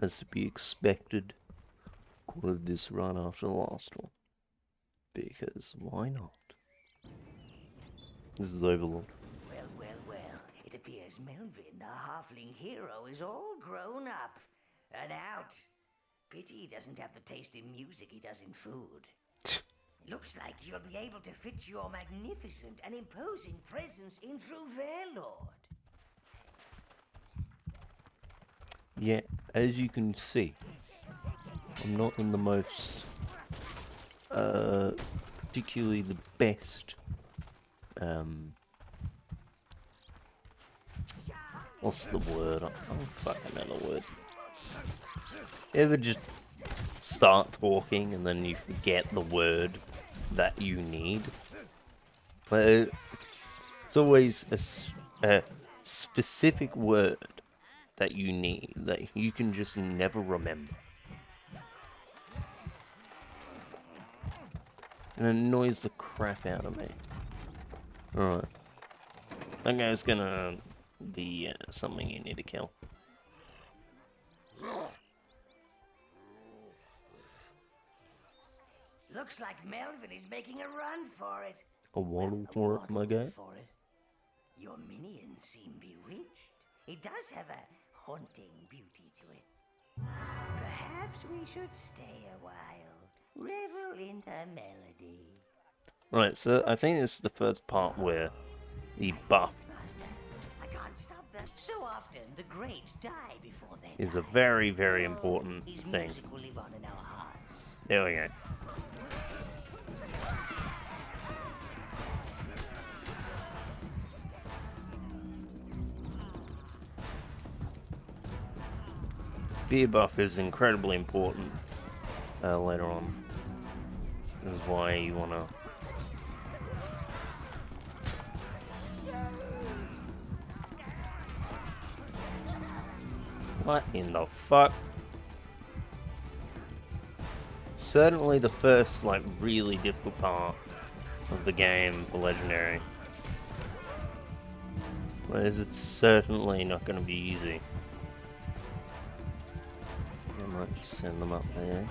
as to be expected. Recorded this right after the last one. Because why not? This is Overlord. Well. It appears Melvin, the halfling hero, is all grown up and out. Pity he doesn't have the taste in music he does in food. Looks like you'll be able to fit your magnificent and imposing presence in through there, Lord. Yeah, as you can see, I'm not in the most, particularly the best, what's the word? I don't fucking know the word. Ever just start talking and then you forget the word that you need? But it's always a specific word that you need, that you can just never remember. And it annoys the crap out of me. Alright. That guy's gonna be something you need to kill. Looks like Melvin is making a run for it. A waddle for it, my guy? For it. Your minions seem bewitched. It does have a haunting beauty to it. Perhaps we should stay a while, revel in the melody. Right, so I think this is the first part where the buff I can't stop them. So often the great die before they is die. a very, very important His thing. music will live on in our hearts. There we go. Beer buff is incredibly important later on. This is why you wanna. What in the fuck? Certainly the first, like, really difficult part of the game for Legendary. Whereas it's certainly not gonna be easy. I might just send them up there.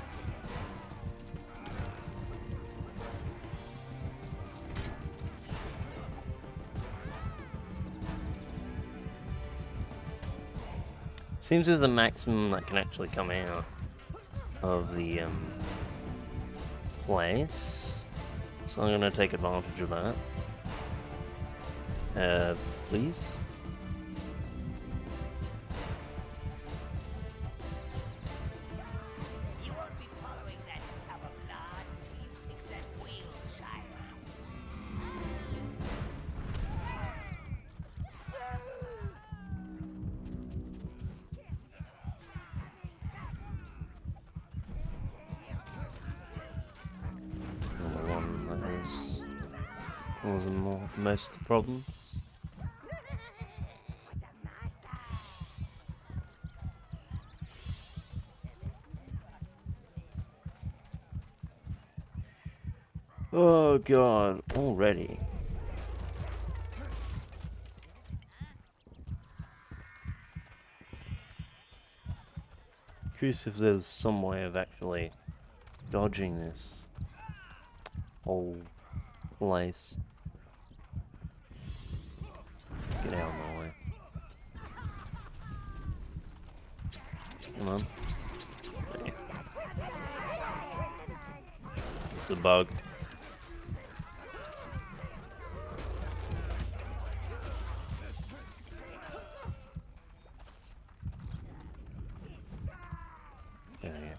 Seems there's a maximum that can actually come out of the place, so I'm gonna take advantage of that. Please. You won't be following that tub of blood till you fix that wheel, sire. The one that is causing most of the problem. Oh god, already. Curious if there's some way of actually dodging this whole place. Get out of my way. Come on. There. It's a bug. There we go.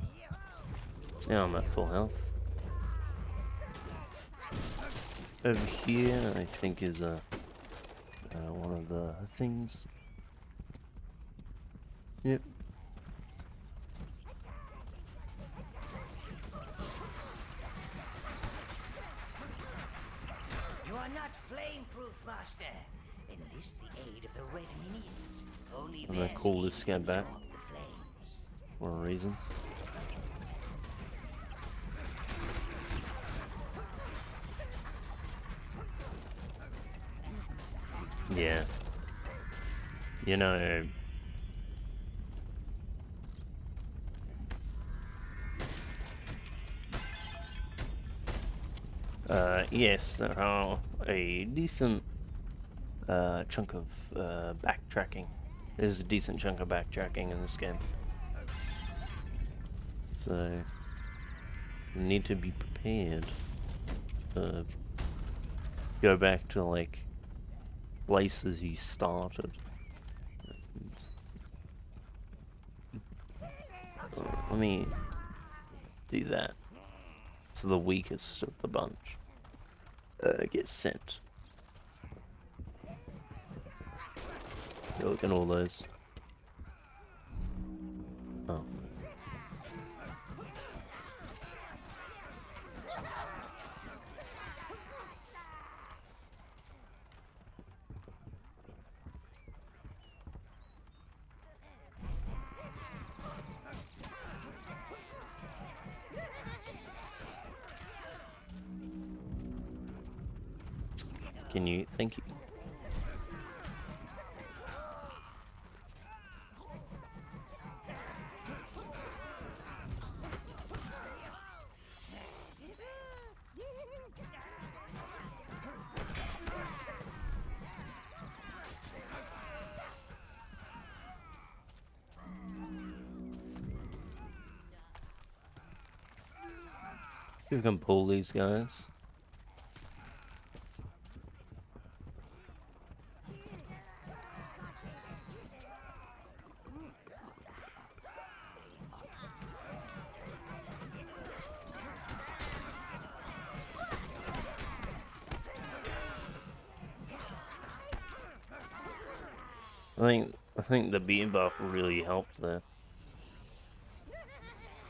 Now I'm at full health. Over here, I think is one of the things. Yep. You are not flame-proof, master. Enlist the aid of the red minions. Only I'm gonna their call this skin guy back absorb the flames. for a reason. Yeah. You know, Yes, there are a decent chunk of backtracking. There's a decent chunk of backtracking in this game. So, you need to be prepared to go back to, like, places you started. And, let me do that. So the weakest of the bunch gets sent. Look at all those. Oh. Can you? Thank you. You can pull these guys. I think the beat buff really helped there.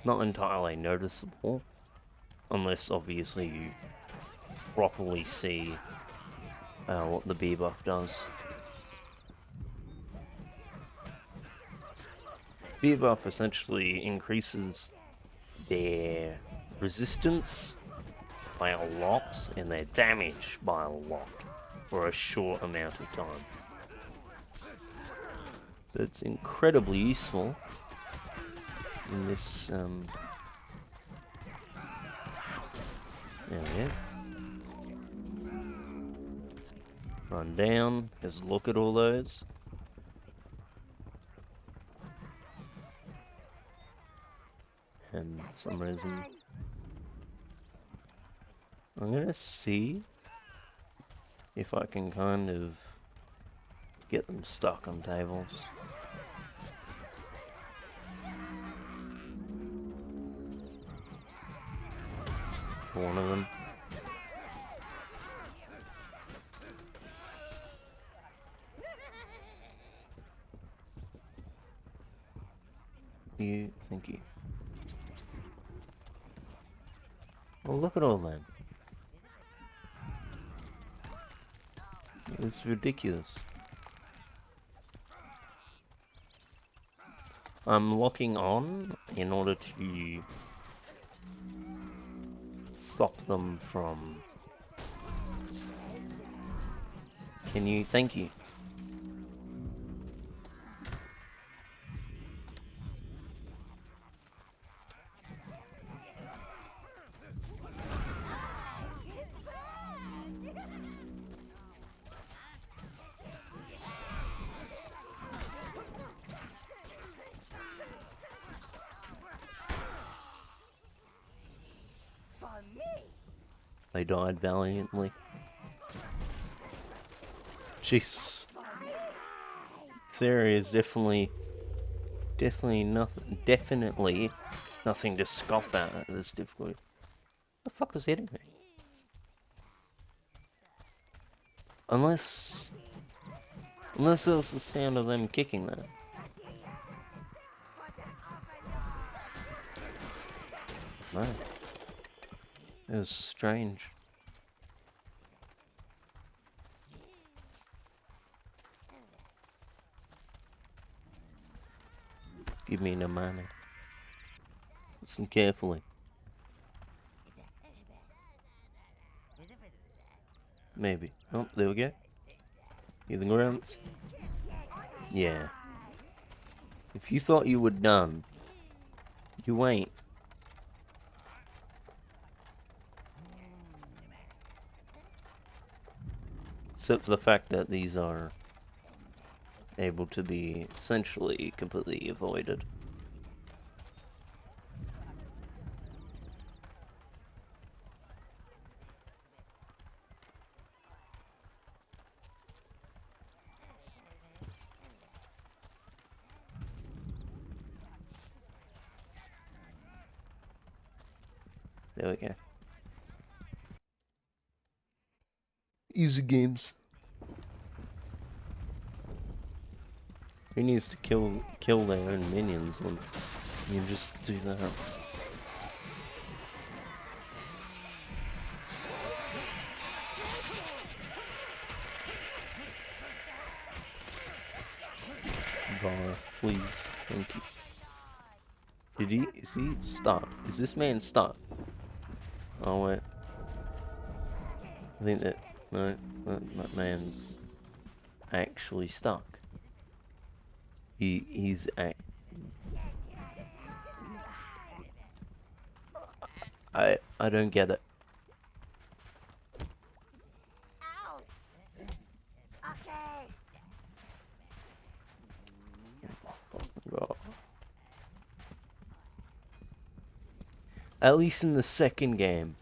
Not entirely noticeable, unless obviously you properly see what the beat buff does. Beat buff essentially increases their resistance by a lot and their damage by a lot for a short amount of time. That's incredibly useful in this area. Run down, just look at all those. And for some reason I'm gonna see if I can kind of get them stuck on tables. One of them. Thank you. Well, look at all that. It's ridiculous. I'm locking on in order to stop them from... Can you? Thank you. They died valiantly. Jeez. This area is definitely nothing to scoff at this difficulty. The fuck was hitting me? Unless it was the sound of them kicking that. No. It was strange. Give me no money. Listen carefully. Maybe. Oh, there we go. Hear the grunts? Yeah. If you thought you were done, you ain't. Except for the fact that these are able to be essentially completely avoided. There we go. Easy games. Who needs to kill their own minions when you just do that? Bar, please, thank you. Is he stuck? Is this man stuck? Oh wait. I think that, no, that man's actually stuck. He's I don't get it. Oh. At least in the second game,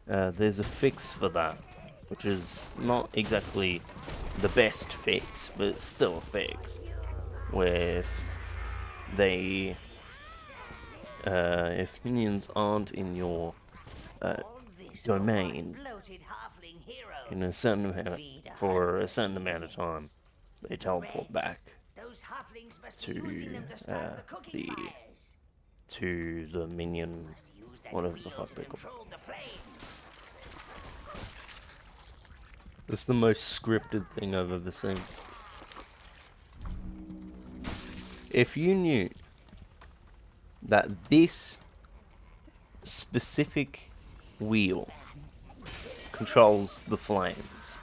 there's a fix for that, which is not exactly the best fix, but it's still a fix. Where if minions aren't in your domain in a certain amount for a certain amount of time, they teleport back to the minion, whatever the fuck they call it. It's the most scripted thing I've ever seen. If you knew that this specific wheel controls the flames,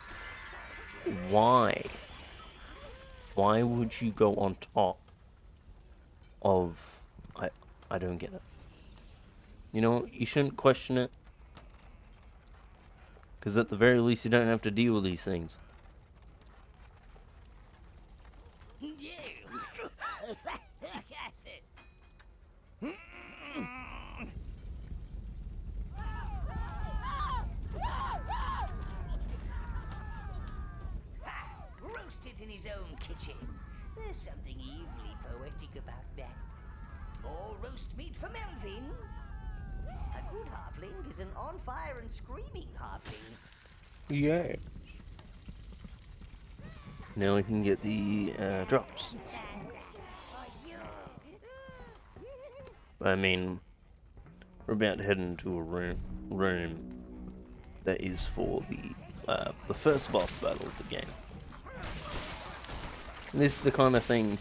why would you go on top of... I don't get it. You know, you shouldn't question it, because at the very least you don't have to deal with these things. Roasted in his own kitchen. There's something evilly poetic about that. More roast meat for Melvin. A good halfling is an on fire and screaming halfling. Yeah. Now we can get the drops. I mean, we're about to head into a room that is for the first boss battle of the game. And this is the kind of thing,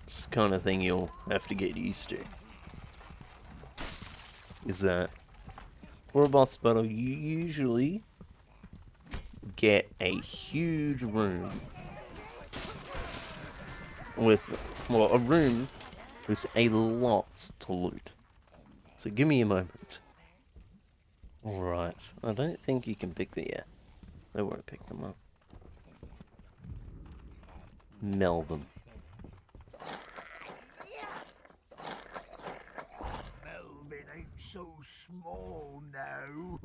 it's the kind of thing you'll have to get used to. Is that for a boss battle, you usually get a huge room with, well, a room with a lot to loot. So give me a moment. Alright, I don't think you can pick the, yeah, they won't pick them up. Melvin. Melvin ain't so small now.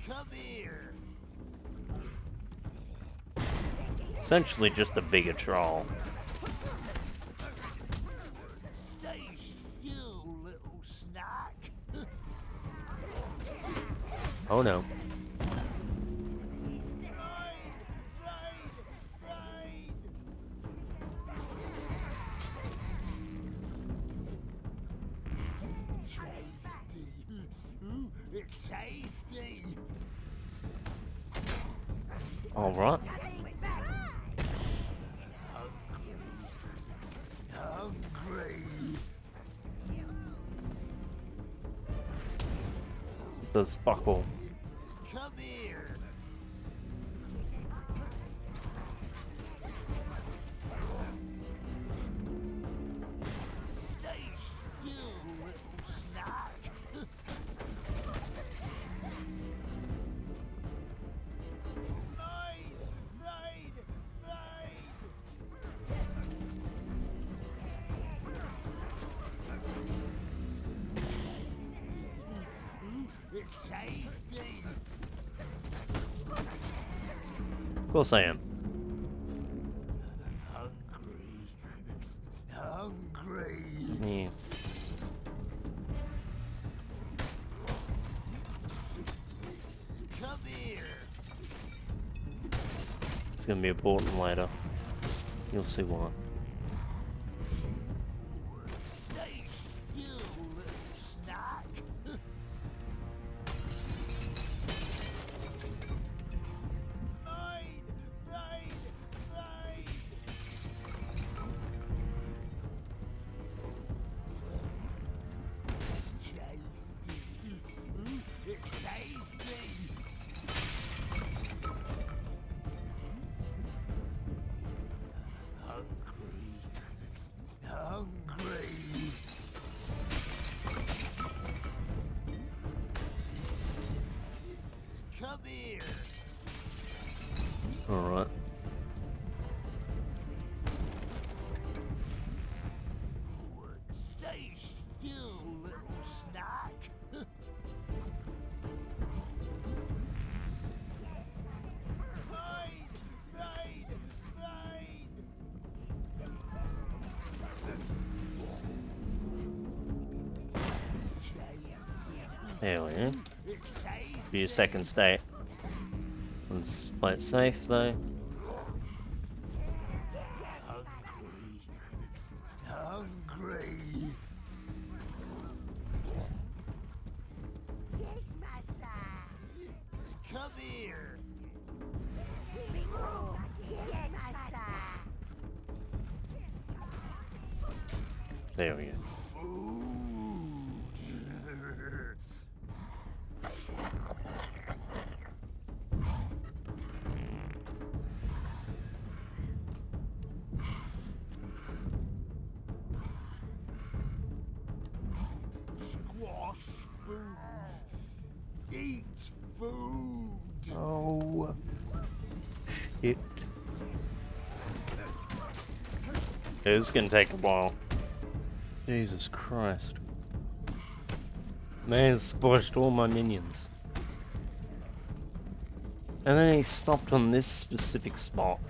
Come here. Essentially just a bigger troll. Stay still, little snack. Oh no. Tasty. Ooh, it's tasty. Alright. Hungry. Does fuck all. Come here. Stay still, little snack. Mine! Mine! Mine! Tasty. It's tasty. Of course I am. Hungry. Hungry. Yeah. Come here. It's gonna be important later. You'll see why. Stay still, little snack. Mine! Mine! Mine! Tasty. It's tasty. Hungry. Hungry. Come here. Alright. Stay still, little snack. Mine! Mine! Mine! Tasty. There we go. It's tasty. For your second state. Let's play it safe though. Hungry. Hungry. Yes, master. Come here. Yes, master. There we go. Food. Squash food. Eat food. Oh. Shit. It's gonna take a while. Jesus Christ. Man squashed all my minions. And then he stopped on this specific spot.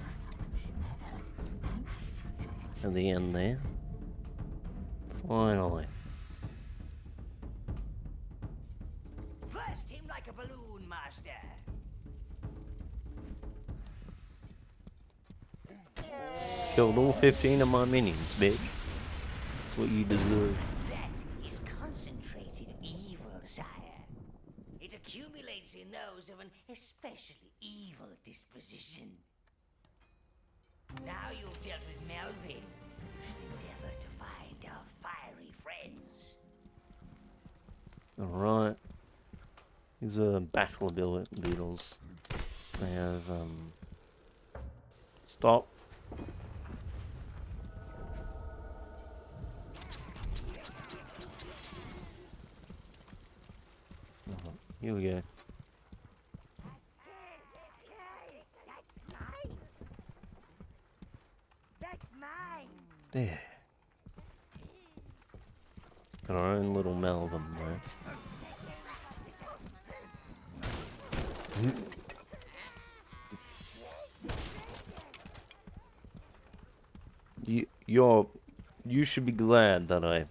At the end there. Finally. Burst him like a balloon, master. Killed all 15 of my minions, bitch. That's what you deserve. That is concentrated evil, sire. It accumulates in those of an especially evil disposition. Now you've dealt with Melvin, you should endeavor to find our fiery friends. Alright. These are battle beetles. They have, Stop. Here we go. That's mine. That's mine. There. Got our own little Melvin there. You should be glad that I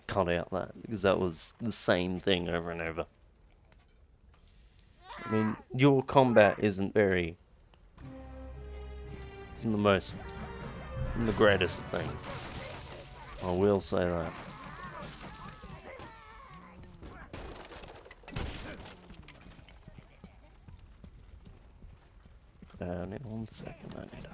cut out that, because that was the same thing over and over. I mean, your combat isn't very... It's not the greatest of things. I will say that. Now, 1 second, I need to...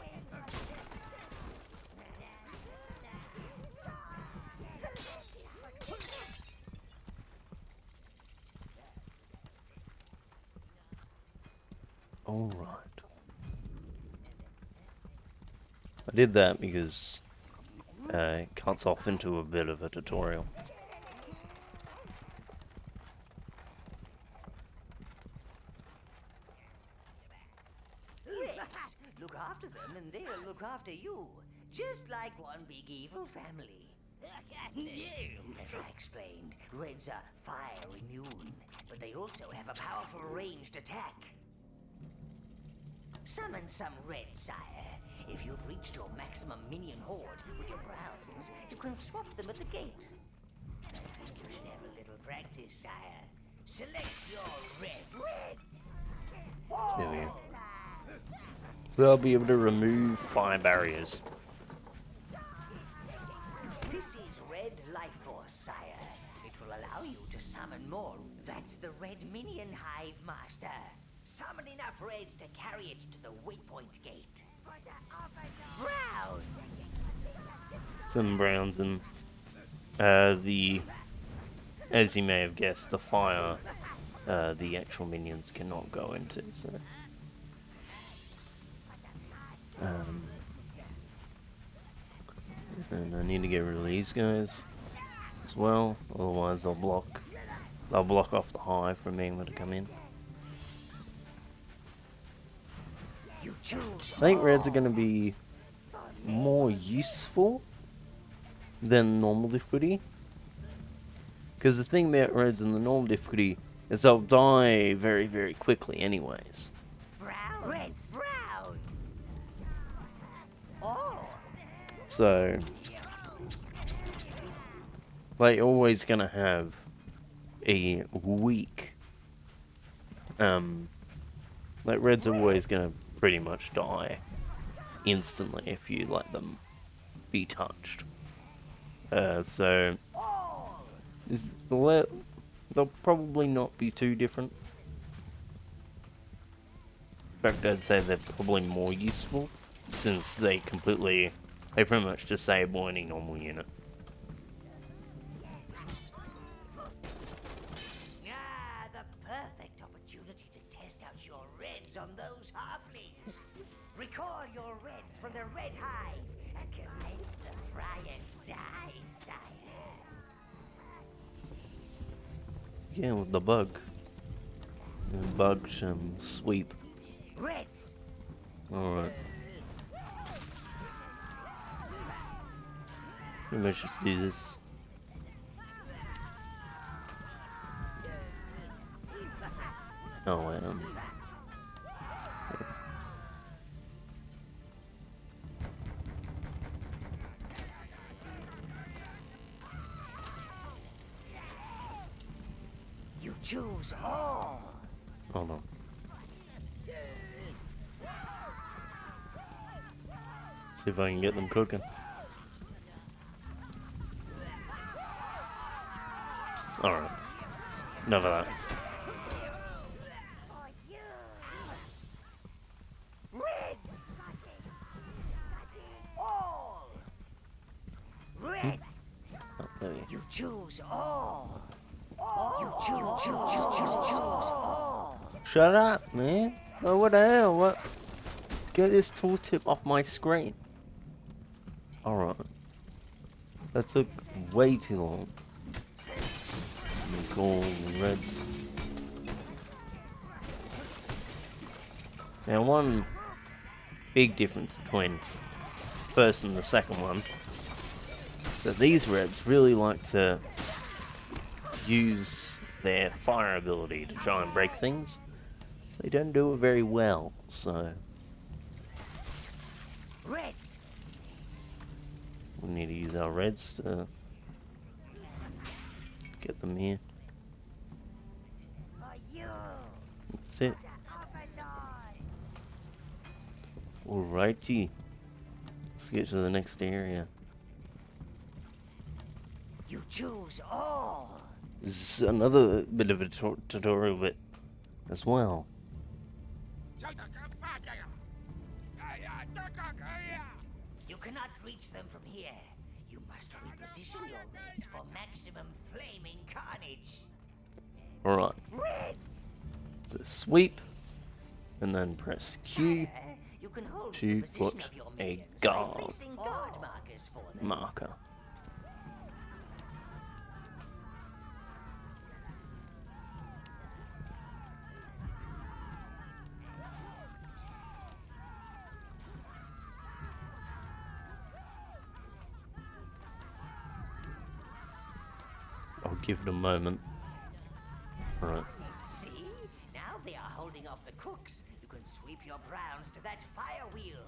Alright. I did that because it cuts off into a bit of a tutorial. Reds, look after them and they'll look after you. Just like one big evil family. As I explained, Reds are fire immune, but they also have a powerful ranged attack. Summon some Reds, sire. If you've reached your maximum minion horde with your browns, you can swap them at the gate. I think you should have a little practice, sire. Select your Reds. There we go. So they'll be able to remove fire barriers. This is Red Life Force, sire. It will allow you to summon more. That's the Red Minion Hive Master. Summon enough Reds to carry it to the waypoint gate. Browns! Some browns and as you may have guessed, the fire the actual minions cannot go into, so and I need to get rid of these guys as well, otherwise they'll block off the hive from being able to come in. I think reds are going to be more useful than normal difficulty, because the thing about reds in the normal difficulty is they'll die very, very quickly anyways. Browns! Oh! So they're always going to have a weak like reds are always going to pretty much die instantly if you let them be touched. So they'll probably not be too different. In fact, I'd say they're probably more useful, since they pretty much disable any normal unit. Ah, the perfect opportunity to test out your Reds on those halflings. Recall your Reds from the Red Hive and commence the fry and die, sire. Yeah, with the bug. Sweep. Reds! Alright. Maybe I should just do this. Oh, You choose all. hold on. See if I can get them cooking. Alright. Enough of that. Reds! All! Reds! Oh, there we go. You choose all. You choose all. Shut up, man. Oh, what the hell? What? Get this tooltip off my screen. Alright. That took way too long. Gold and reds. Now, one big difference between the first and the second one, that these reds really like to use their fire ability to try and break things. They don't do it very well, so Reds! we need to use our reds to get them here. That's it. Alrighty. Let's get to the next area. You choose all. This is another bit of a tutorial bit as well. You cannot reach them from here. You must reposition your Reds for maximum flaming carnage. Alright. Reds! So sweep. and then press Q Sire, you can hold to the position put of your a minions by guard placing guard markers for them. marker. I'll give it a moment. Right. See? Now they are holding off the crooks. You can sweep your browns to that fire wheel.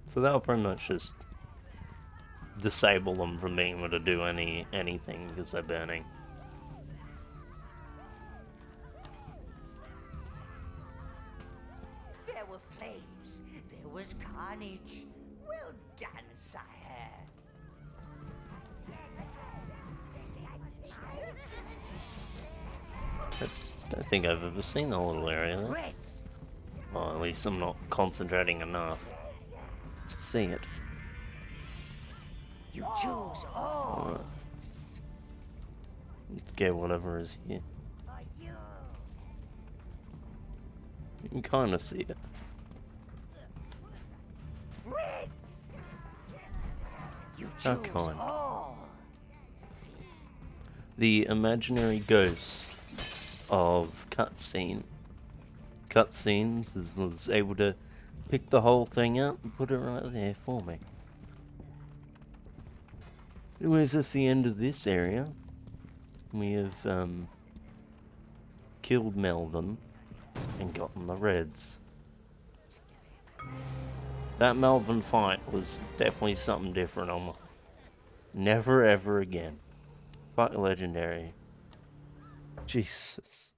So that'll pretty much just disable them from being able to do anything because they're burning. There were flames. There was carnage. Well done, sire. I don't think I've ever seen the little area there. Reds. Well, at least I'm not concentrating enough to see it. You choose all. Alright, let's get whatever is here. You can kind of see it. Reds. You How choose kind. all. The imaginary ghost of cutscenes was able to pick the whole thing up and put it right there for me. Anyways, that's the end of this area. We have killed Melvin and gotten the reds. That Melvin fight was definitely something different. Never ever again. Fuck legendary. Jesus.